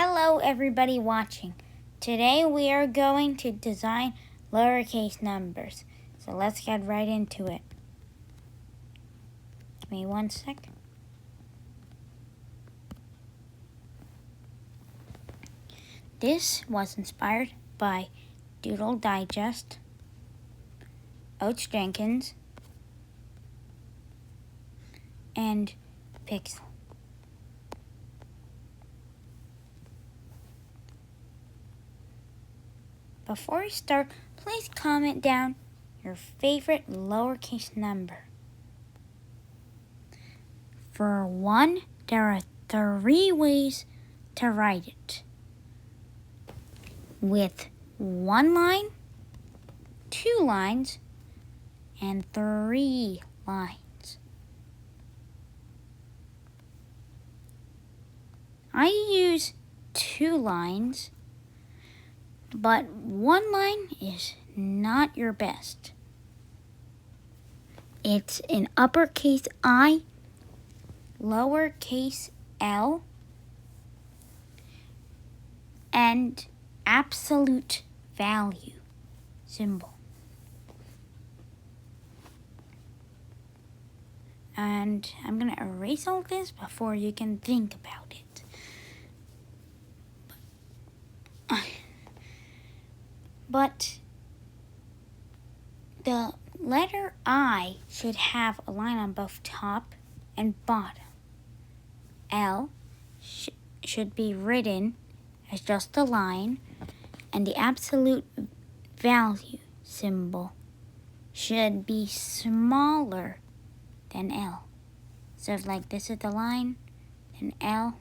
Hello everybody watching. Today we are going to design lowercase numbers. So let's get right into it. Give me 1 sec. This was inspired by Doodle Digest, Oates Jenkins, and Pixel. Before we start, please comment down your favorite lowercase number. For 1, there are 3 ways to write it. With 1 line, 2 lines, and 3 lines. I use 2 lines. But 1 line is not your best. It's in uppercase I, lowercase l, and absolute value symbol. And I'm going to erase all this before you can think about it. But the letter I should have a line on both top and bottom. L should be written as just a line, and the absolute value symbol should be smaller than L. So if like this is the line, then L,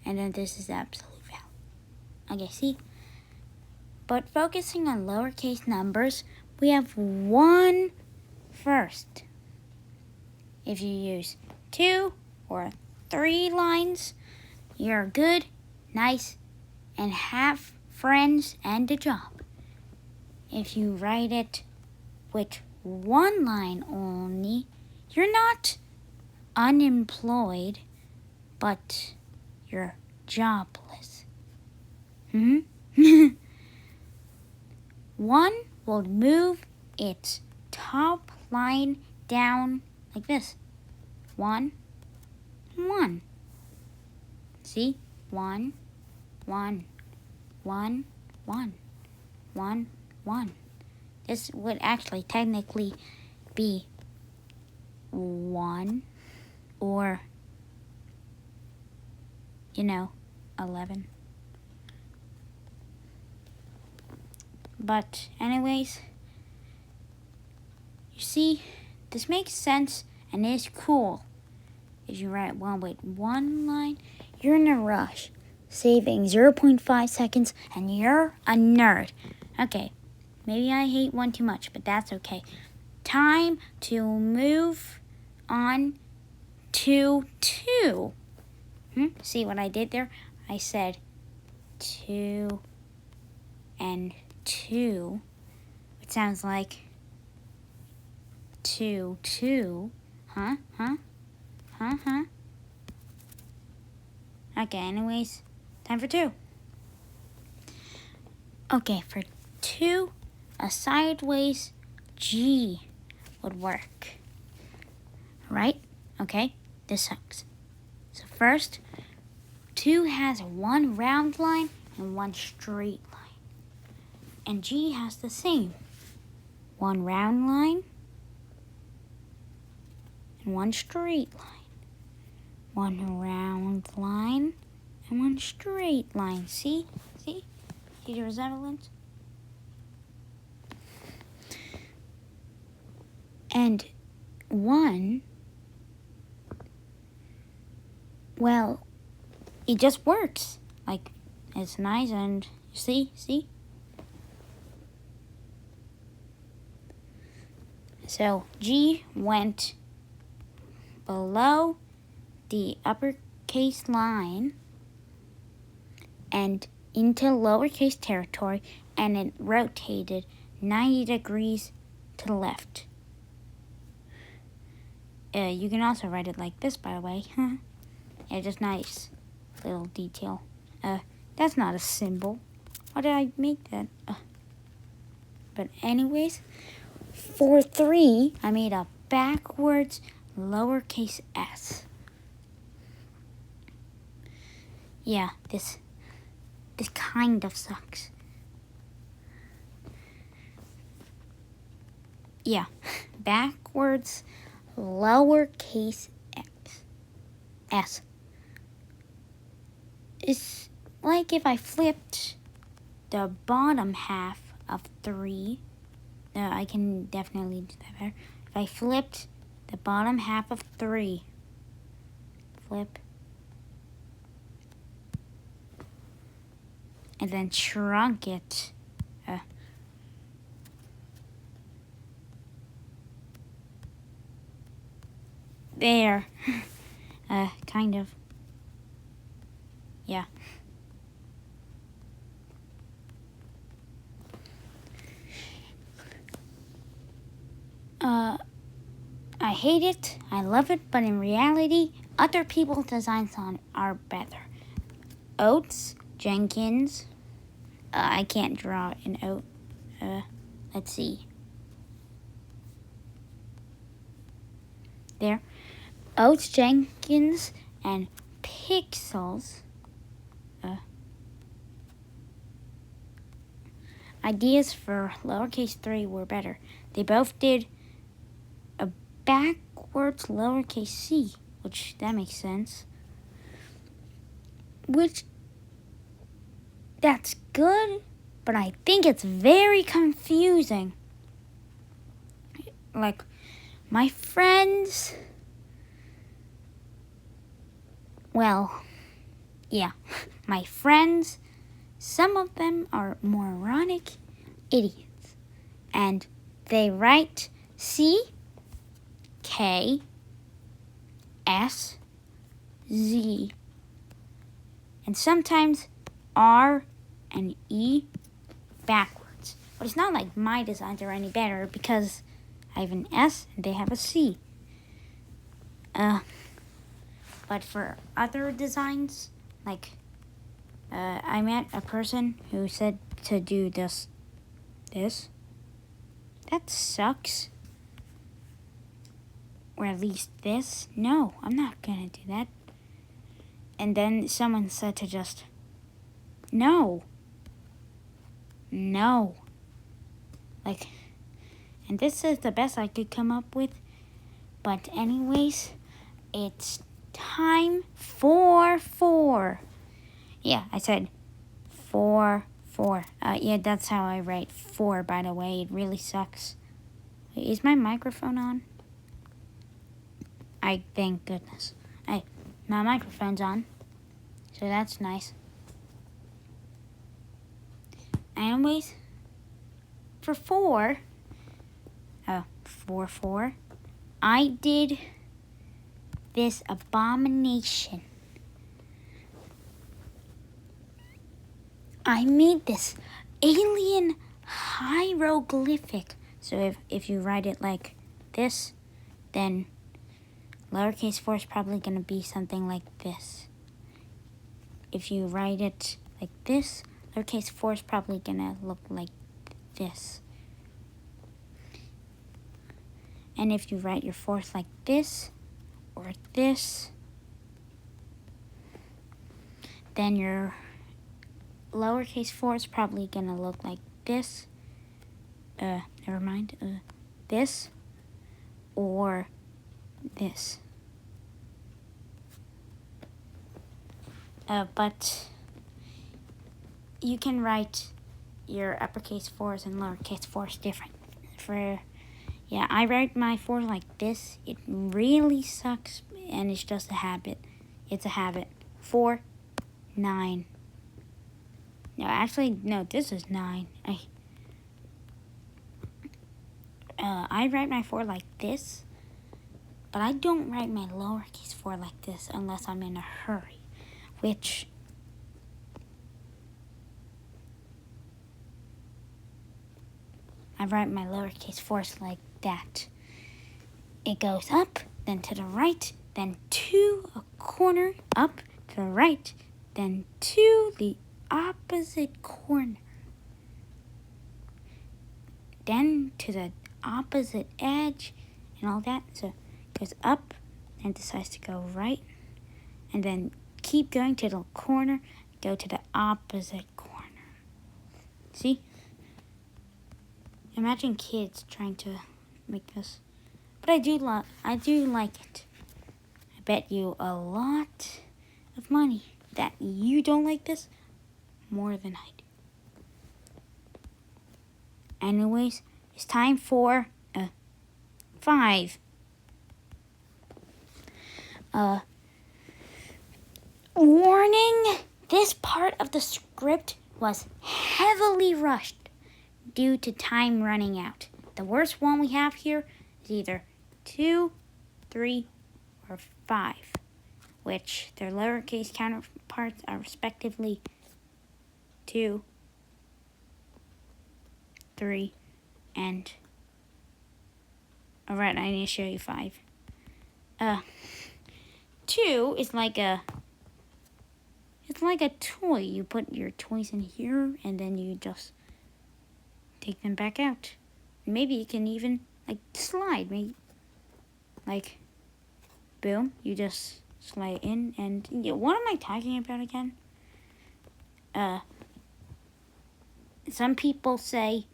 and then this is the absolute value. Okay, see? But focusing on lowercase numbers, we have 1 first. If you use 2 or 3 lines, you're good, nice, and have friends and a job. If you write it with 1 line only, you're not unemployed, but you're jobless. 1 will move its top line down like this. 1, 1. See? 1, 1, 1, 1, 1, 1. This would actually technically be 1 or, 11. But anyways, you see, this makes sense and is cool. If you write one with 1 line, you're in a rush, saving 0.5 seconds, and you're a nerd. Okay, maybe I hate 1 too much, but that's okay. Time to move on to 2. See what I did there? I said 2 and 2, which sounds like 2, 2. Huh? Okay, anyways, time for 2. Okay, for 2, a sideways G would work. Right? Okay, this sucks. So first, 2 has 1 round line and 1 straight line. And G has the same. 1 round line and 1 straight line. 1 round line and 1 straight line. See? See? See the resemblance? And 1, well, it just works. Like, it's nice and see? So G went below the uppercase line and into lowercase territory, and it rotated 90 degrees to the left. You can also write it like this, by the way. Yeah, just nice. little detail. That's not a symbol. Why did I make that? But anyways, for 3, I made a backwards lowercase s. Yeah, this kind of sucks. Yeah, backwards lowercase s. It's like if I flipped the bottom half of 3. I can definitely do that better. If I flipped the bottom half of 3, flip, and then shrunk it. There. Kind of. Yeah. I hate it, I love it, but in reality, other people's designs on are better. Oats, Jenkins. I can't draw an oat. Let's see. There. Oats, Jenkins, and Pixels. Ideas for lowercase 3 were better. They both did a backwards lowercase c, which that makes sense. Which, that's good, but I think it's very confusing. Like, my friends, well, yeah, my friends, some of them are moronic idiots, and they write C, K, S, Z, and sometimes R and E backwards. But it's not like my designs are any better because I have an S and they have a C. But for other designs, like, I met a person who said to do this. That sucks. Or at least this. No, I'm not gonna do that. And then someone said to just, no. Like, and this is the best I could come up with. But anyways, it's time for 4. Yeah, I said 4. Yeah, that's how I write 4, by the way. It really sucks. Wait, is my microphone on? Thank goodness. My microphone's on. So that's nice. Anyways, for 4, I did this abomination. I made this alien hieroglyphic. So if you write it like this, then lowercase 4 is probably going to be something like this. If you write it like this, lowercase 4 is probably going to look like this. And if you write your 4th like this or this, then your lowercase 4 is probably going to look like this. Never mind. This or this. But you can write your uppercase 4s and lowercase 4s different. Yeah, I write my 4 like this. It really sucks, and it's just a habit. It's a habit. 4, 9. No, actually, no, this is 9. I write my 4 like this, but I don't write my lowercase 4 like this unless I'm in a hurry, which I write my lowercase 4s like that. It goes up, then to the right, then to a corner, up, to the right, then to the opposite corner, then to the opposite edge and all that. So it goes up and decides to go right, and then keep going to the corner, go to the opposite corner. See? Imagine kids trying to make this. But I do like it. I bet you a lot of money that you don't like this more than I do. Anyways, it's time for 5. Warning! This part of the script was heavily rushed due to time running out. The worst one we have here is either 2, 3, or 5, which their lowercase counterparts are respectively 2, 3, and alright, I need to show you 5. 2 is like a toy. You put your toys in here and then you just take them back out. Maybe you can even slide. Maybe boom, you just slide in and what am I talking about again? Some people say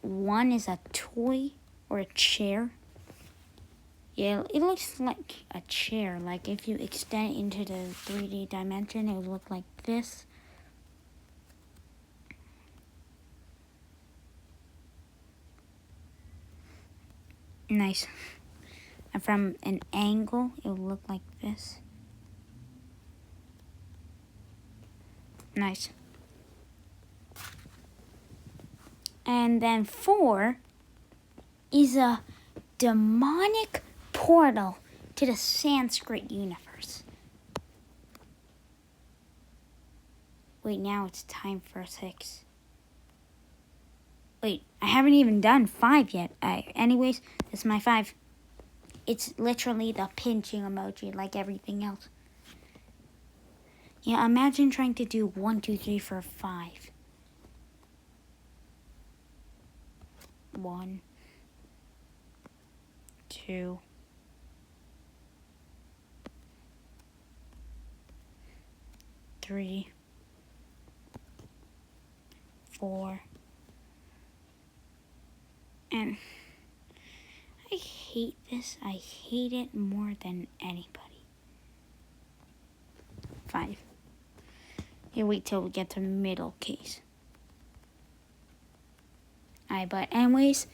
1 is a toy or a chair. Yeah, it looks like a chair. Like if you extend it into the 3D dimension, it would look like this. Nice. And from an angle, it would look like this. Nice. And then 4 is a demonic portal to the Sanskrit universe. Wait, now it's time for 6. Wait, I haven't even done 5 yet. Anyways, this is my 5. It's literally the pinching emoji like everything else. Yeah, imagine trying to do 1, 2, 3, 4, 5. 1, 2, 3, 4, and I hate this. I hate it more than anybody. 5. Here, wait till we get to middle case. But anyways,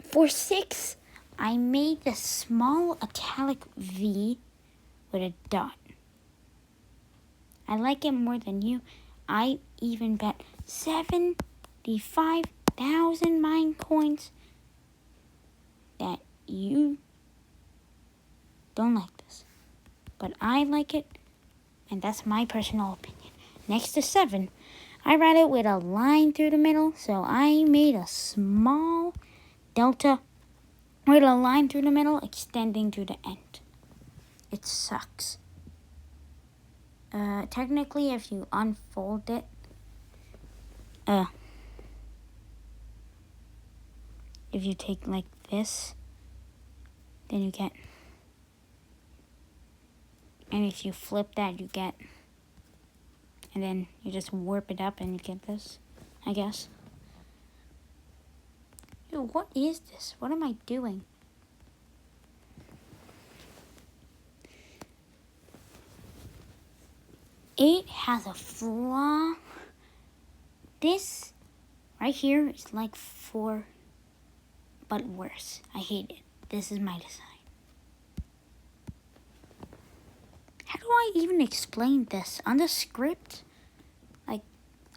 for 6, I made the small italic V with a dot. I like it more than you. I even bet 75,000 mine coins that you don't like this. But I like it, and that's my personal opinion. Next to 7, I read it with a line through the middle, so I made a small delta with a line through the middle extending to the end. It sucks. Technically, if you unfold it, if you take like this, then you get, and if you flip that, you get, and then you just warp it up and you get this, I guess. Ew, what is this? What am I doing? It has a flaw. This right here is like 4, but worse. I hate it. This is my design. How do I even explain this? On the script,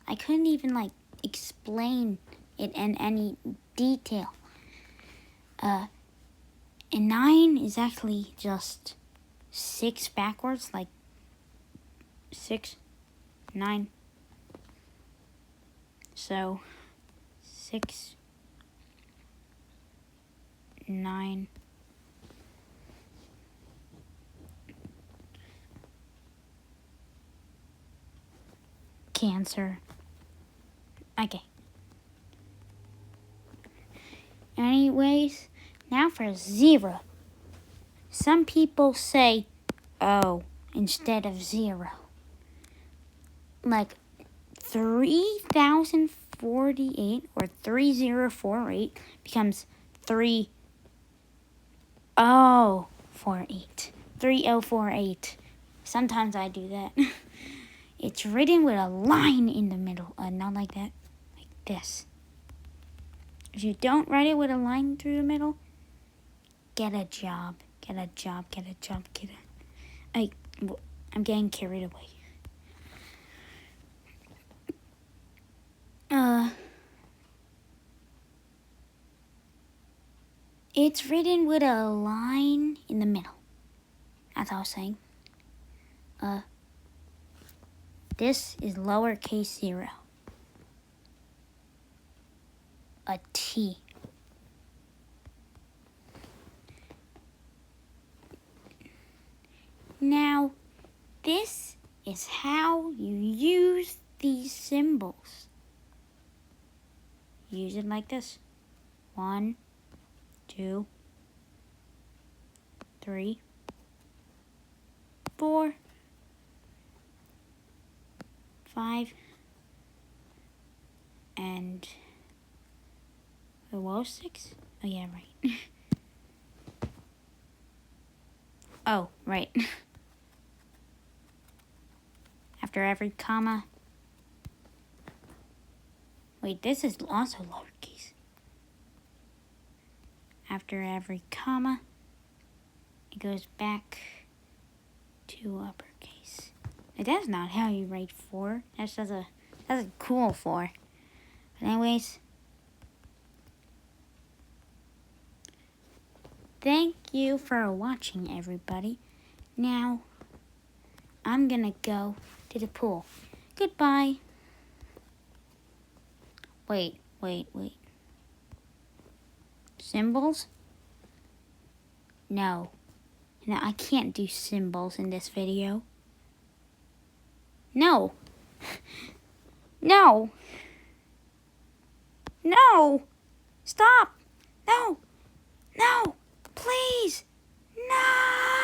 I couldn't even explain it in any detail. And 9 is actually just 6 backwards, like 6, 9. So 6, 9. Cancer. Okay. Anyways, now for 0. Some people say O instead of 0. Like 3048 or 3048 becomes 3048. 3048. Sometimes I do that. It's written with a line in the middle. Not like that. Like this. If you don't write it with a line through the middle, get a job. Get a job. Get a job. I'm getting carried away. It's written with a line in the middle. That's all I was saying. This is lowercase 0. A T. Now, this is how you use these symbols. Use it like this. 1, 2, 3, 4, 5, and what was 6? Oh yeah, right. Oh, right. After every comma. Wait, this is also lowercase. After every comma, it goes back to uppercase. That's not how you write 4. That's a cool 4. But anyways, thank you for watching, everybody. Now, I'm gonna go to the pool. Goodbye. Wait. Symbols? No, I can't do symbols in this video. No. No. Stop. No. Please. No.